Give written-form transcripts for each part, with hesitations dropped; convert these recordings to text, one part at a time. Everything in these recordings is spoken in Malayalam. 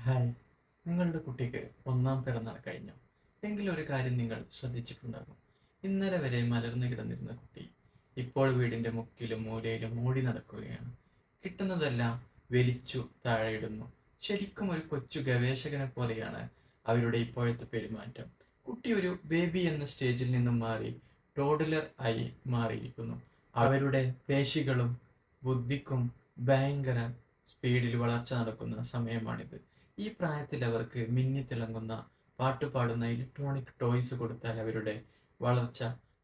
ഹായ്, നിങ്ങളുടെ കുട്ടിക്ക് ഒന്നാം പിറന്നാൾ കഴിഞ്ഞു. എങ്കിലും ഒരു കാര്യം നിങ്ങൾ ശ്രദ്ധിച്ചിട്ടുണ്ടാകും. ഇന്നലെ വരെ മലർന്നു കിടന്നിരുന്ന കുട്ടി ഇപ്പോൾ വീടിന്റെ മുക്കിലും മൂലയിലും ഓടി നടക്കുകയാണ്. കിട്ടുന്നതെല്ലാം വലിച്ചു താഴെയിടുന്നു. ശരിക്കും ഒരു കൊച്ചു ഗവേഷകനെ പോലെയാണ് അവരുടെ ഇപ്പോഴത്തെ പെരുമാറ്റം. കുട്ടി ഒരു ബേബി എന്ന സ്റ്റേജിൽ നിന്നും മാറി ടോഡലർ ആയി മാറിയിരിക്കുന്നു. അവരുടെ പേശികളും ബുദ്ധിക്കും ഭയങ്കര സ്പീഡിൽ വളർച്ച നടക്കുന്ന സമയമാണിത്. ഈ പ്രായത്തിൽ അവർക്ക് മിന്നിത്തിളങ്ങുന്ന പാട്ടുപാടുന്ന ഇലക്ട്രോണിക് ടോയ്സ് കൊടുത്താൽ അവരുടെ വളർച്ച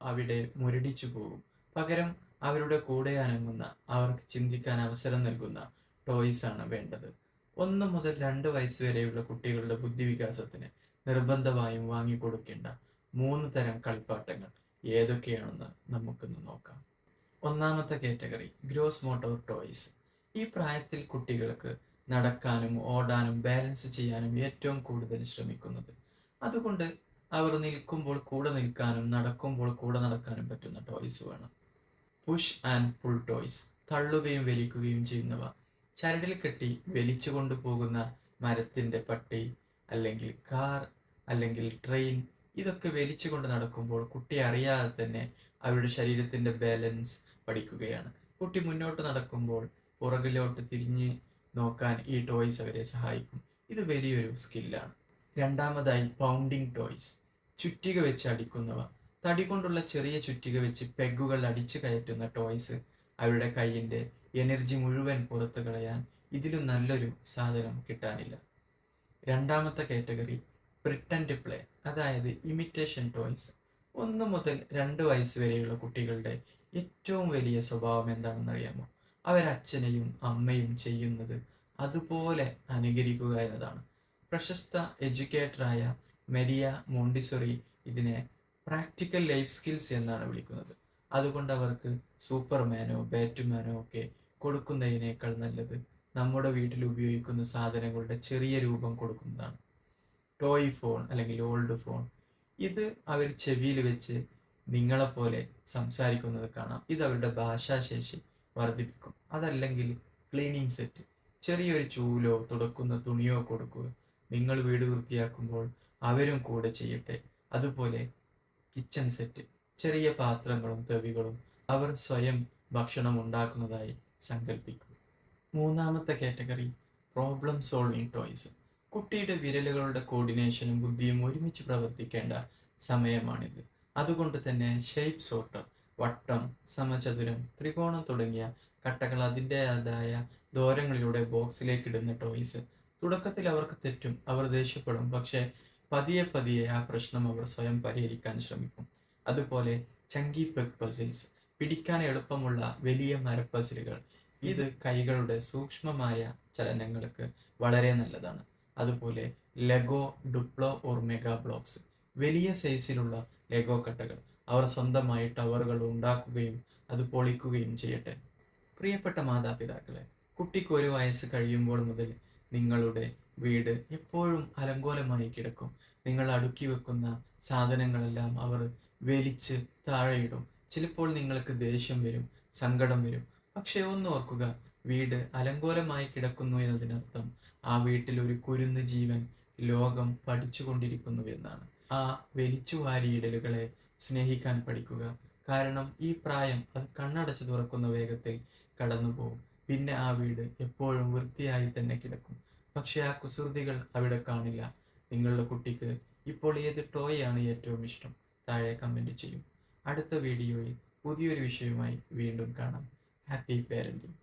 അവിടെ മുരടിച്ചു പോകും. പകരം അവരുടെ കൂടെ അനങ്ങുന്ന, അവർക്ക് ചിന്തിക്കാൻ അവസരം നൽകുന്ന ടോയ്സ് ആണ് വേണ്ടത്. 1 മുതൽ 2 വയസ്സ് വരെയുള്ള കുട്ടികളുടെ ബുദ്ധിവികാസത്തിന് നിർബന്ധമായും വാങ്ങിക്കൊടുക്കേണ്ട 3 തരം കളിപ്പാട്ടങ്ങൾ ഏതൊക്കെയാണെന്ന് നമുക്കൊന്ന് നോക്കാം. ഒന്നാമത്തെ കാറ്റഗറി ഗ്രോസ് മോട്ടോർ ടോയ്സ്. ഈ പ്രായത്തിൽ കുട്ടികൾക്ക് നടക്കാനും ഓടാനും ബാലൻസ് ചെയ്യാനും ഏറ്റവും കൂടുതൽ ശ്രമിക്കുന്നത്. അതുകൊണ്ട് അവർ നിൽക്കുമ്പോൾ കൂടെ നിൽക്കാനും നടക്കുമ്പോൾ കൂടെ നടക്കാനും പറ്റുന്ന ടോയ്സ് വേണം. Push and pull toys. തള്ളുകയും വലിക്കുകയും ചെയ്യുന്നവ. ചരടിൽ കെട്ടി വലിച്ചു കൊണ്ടുപോകുന്ന മരത്തിന്റെ പട്ടി, അല്ലെങ്കിൽ കാർ, അല്ലെങ്കിൽ ട്രെയിൻ, ഇതൊക്കെ വലിച്ചുകൊണ്ട് നടക്കുമ്പോൾ കുട്ടി അറിയാതെ തന്നെ അവരുടെ ശരീരത്തിന്റെ ബാലൻസ് പഠിക്കുകയാണ്. കുട്ടി മുന്നോട്ട് നടക്കുമ്പോൾ പുറകിലോട്ട് തിരിഞ്ഞ് നോക്കാൻ ഈ ടോയ്സ് അവരെ സഹായിക്കും. ഇത് വലിയൊരു സ്കില്ലാണ്. രണ്ടാമതായി പൗണ്ടിങ് ടോയ്സ്. ചുറ്റിക വെച്ച് അടിക്കുന്നവ. തടി കൊണ്ടുള്ള ചെറിയ ചുറ്റിക വെച്ച് പെഗുകൾ അടിച്ചു കയറ്റുന്ന ടോയ്സ് അവരുടെ കൈയിന്റെ എനർജി മുഴുവൻ പുറത്തു കളയാൻ ഇതിലും നല്ലൊരു സാധനം കിട്ടാനില്ല. രണ്ടാമത്തെ കാറ്റഗറി പ്രിട്ടൻഡ് പ്ലേ, അതായത് ഇമിറ്റേഷൻ ടോയ്സ്. 1 മുതൽ 2 വയസ്സ് വരെയുള്ള കുട്ടികളുടെ ഏറ്റവും വലിയ സ്വഭാവം എന്താണെന്ന് അറിയാമോ? അവരച്ഛനെയും അമ്മയും ചെയ്യുന്നത് അതുപോലെ അനുകരിക്കുക എന്നതാണ്. പ്രശസ്ത എഡ്യൂക്കേറ്ററായ മെരിയ മോണ്ടിസോറി ഇതിനെ പ്രാക്ടിക്കൽ ലൈഫ് സ്കിൽസ് എന്നാണ് വിളിക്കുന്നത്. അതുകൊണ്ട് അവർക്ക് സൂപ്പർമാനോ ബാറ്റ്മാനോ ഒക്കെ കൊടുക്കുന്നതിനേക്കാൾ നല്ലത് നമ്മുടെ വീട്ടിൽ ഉപയോഗിക്കുന്ന സാധനങ്ങളുടെ ചെറിയ രൂപം കൊടുക്കുന്നതാണ്. ടോയ് ഫോൺ അല്ലെങ്കിൽ ഓൾഡ് ഫോൺ, ഇത് അവർ ചെവിയിൽ വെച്ച് നിങ്ങളെപ്പോലെ സംസാരിക്കുന്നത് കാണാം. ഇത് അവരുടെ ഭാഷാശേഷി വർദ്ധിപ്പിക്കും. അതല്ലെങ്കിൽ ക്ലീനിങ് സെറ്റ്, ചെറിയൊരു ചൂലോ തുടക്കുന്ന തുണിയോ കൊടുക്കുക. നിങ്ങൾ വീട് വൃത്തിയാക്കുമ്പോൾ അവരും കൂടെ ചെയ്യട്ടെ. അതുപോലെ കിച്ചൺ സെറ്റ്, ചെറിയ പാത്രങ്ങളും തവികളും അവർ സ്വയം ഭക്ഷണം ഉണ്ടാക്കുന്നതായി സങ്കല്പിക്കും. മൂന്നാമത്തെ കാറ്റഗറി പ്രോബ്ലം സോൾവിംഗ് ടോയ്സ്. കുട്ടിയുടെ വിരലുകളുടെ കോർഡിനേഷനും ബുദ്ധിയും ഒരുമിച്ച് പ്രവർത്തിക്കേണ്ട സമയമാണിത്. അതുകൊണ്ട് തന്നെ ഷേപ്പ് സോർട്ടർ, വട്ടം, സമചതുരം, ത്രികോണം തുടങ്ങിയ കട്ടകൾ അതിൻ്റെതായ ദൂരങ്ങളിലൂടെ ബോക്സിലേക്ക് ഇടുന്ന ടോയ്സ്. തുടക്കത്തിൽ അവർക്ക് തെറ്റും, അവർ ദേഷ്യപ്പെടും. പക്ഷേ പതിയെ പതിയെ ആ പ്രശ്നം അവർ സ്വയം പരിഹരിക്കാൻ ശ്രമിക്കും. അതുപോലെ ചങ്കി പെഗ് പസിൽസ്, പിടിക്കാൻ എളുപ്പമുള്ള വലിയ മരപ്പസിലുകൾ. ഇത് കൈകളുടെ സൂക്ഷ്മമായ ചലനങ്ങൾക്ക് വളരെ നല്ലതാണ്. അതുപോലെ ലെഗോ ഡുപ്ലോ ഓർ മെഗാ ബ്ലോക്സ്, വലിയ സൈസിലുള്ള ലെഗോ കട്ടകൾ. അവർ സ്വന്തമായി ടവറുകൾ ഉണ്ടാക്കുകയും അത് പൊളിക്കുകയും ചെയ്യട്ടെ. പ്രിയപ്പെട്ട മാതാപിതാക്കളെ, കുട്ടിക്ക് 1 വയസ്സ് കഴിയുമ്പോൾ മുതൽ നിങ്ങളുടെ വീട് എപ്പോഴും അലങ്കോലമായി കിടക്കും. നിങ്ങൾ അടുക്കി വെക്കുന്ന സാധനങ്ങളെല്ലാം അവർ വലിച്ച് താഴെയിടും. ചിലപ്പോൾ നിങ്ങൾക്ക് ദേഷ്യം വരും, സങ്കടം വരും. പക്ഷെ ഒന്ന് ഓർക്കുക, വീട് അലങ്കോലമായി കിടക്കുന്നു എന്നതിനർത്ഥം ആ വീട്ടിൽ ഒരു കുരുന്ന് ജീവൻ ലോകം പഠിച്ചുകൊണ്ടിരിക്കുന്നു എന്നാണ്. ആ വലിച്ചു വാരിയിടലുകളെ സ്നേഹിക്കാൻ പഠിക്കുക. കാരണം ഈ പ്രായം അത് കണ്ണടച്ച് തുറക്കുന്ന വേഗത്തിൽ കടന്നു പോകും. പിന്നെ ആ വീട് എപ്പോഴും വൃത്തിയായി തന്നെ കിടക്കും. പക്ഷെ ആ കുസൃതികൾ അവിടെ കാണില്ല. നിങ്ങളുടെ കുട്ടിക്ക് ഇപ്പോൾ ഏത് ടോയ് ആണ് ഏറ്റവും ഇഷ്ടം? താഴെ കമന്റ് ചെയ്യും. അടുത്ത വീഡിയോയിൽ പുതിയൊരു വിഷയവുമായി വീണ്ടും കാണാം. Happy parenting.